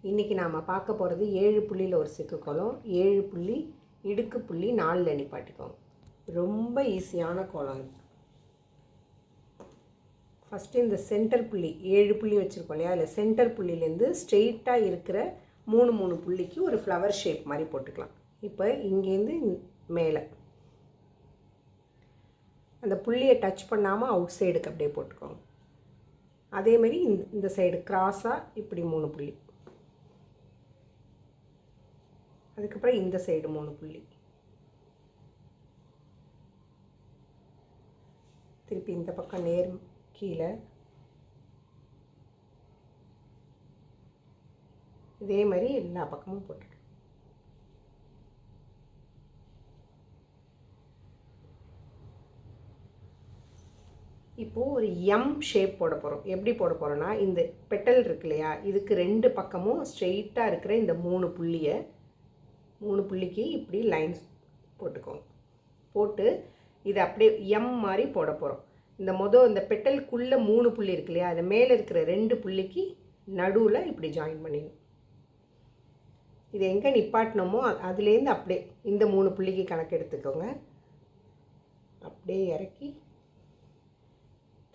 இன்றைக்கி நாம் பார்க்க போகிறது 7 புள்ளியில் ஒரு சிக்கு கோலம், 7 புள்ளி இடுக்கு புள்ளி 4ல் நிப்பாட்டிக்கோங்க. ரொம்ப ஈஸியான கோலம் இது. ஃபஸ்ட்டு இந்த சென்டர் புள்ளி 7 புள்ளி வச்சுருக்கோம் இல்லையா, அதில் சென்டர் புள்ளியிலேருந்து ஸ்ட்ரெயிட்டாக இருக்கிற 3 புள்ளிக்கு ஒரு ஃப்ளவர் ஷேப் மாதிரி போட்டுக்கலாம். இப்போ இங்கேருந்து மேலே அந்த புள்ளியை டச் பண்ணாமல் அவுட் சைடுக்கு அப்படியே போட்டுக்கோங்க. அதேமாதிரி இந்த சைடு கிராஸாக இப்படி 3 புள்ளி, அதுக்கப்புறம் இந்த சைடு 3 புள்ளி, திருப்பி இந்த பக்கம் நேர் கீழே இதே மாதிரி எல்லா பக்கமும் போட்டுக்கலாம். இப்போது ஒரு எம் ஷேப் போட போகிறோம். எப்படி போட போகிறோன்னா, இந்த பெட்டல் இருக்கு இல்லையா, இதுக்கு 2 பக்கமும் ஸ்ட்ரெயிட்டாக இருக்கிற இந்த 3 புள்ளிக்கு இப்படி லைன்ஸ் போட்டுக்கோங்க. போட்டு இதை அப்படியே எம் மாதிரி போட போகிறோம். இந்த பெட்டலுக்குள்ளே 3 புள்ளி இருக்கு இல்லையா, அது மேலே இருக்கிற 2 புள்ளிக்கு நடுவில் இப்படி ஜாயின் பண்ணிடணும். இதை எங்கே நிப்பாட்டினோமோ அதுலேருந்து அப்படியே இந்த 3 புள்ளிக்கு கணக்கு எடுத்துக்கோங்க. அப்படியே இறக்கி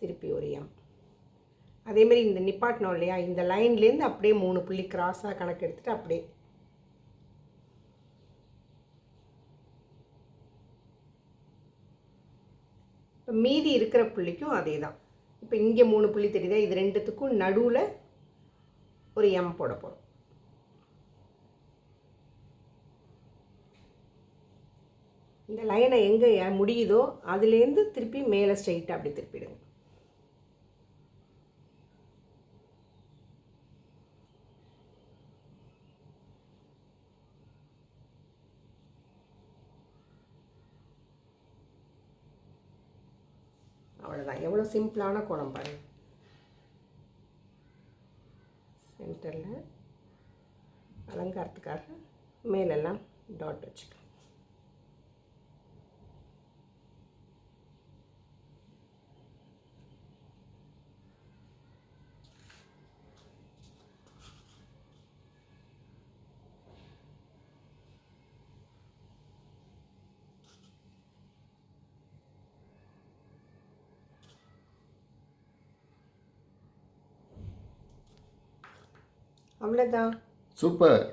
திருப்பி ஒரு எம். அதேமாரி இந்த நிப்பாட்டினோம் இல்லையா, இந்த லைன்லேருந்து அப்படியே 3 புள்ளி கிராஸாக கணக்கு எடுத்துகிட்டு அப்படியே இப்போ மீதி இருக்கிற புள்ளிக்கும் அதே தான். இப்போ இங்கே 3 புள்ளி தெரியுதா, இது ரெண்டுத்துக்கும் நடுவில் ஒரு எம் போட போகிறோம். இந்த லைனை எங்கே முடியுதோ அதுலேருந்து திருப்பி மேலே ஸ்ட்ரெயிட்டாக அப்படி திருப்பிடுங்க. அவ்வளோதான். எவ்வளோ சிம்பிளான கோலம் பாருங்கள். சென்டரில் அலங்காரத்துக்காக மேலெல்லாம் டாட் வச்சுக்கலாம். அவ்வளோதான். சூப்பர்.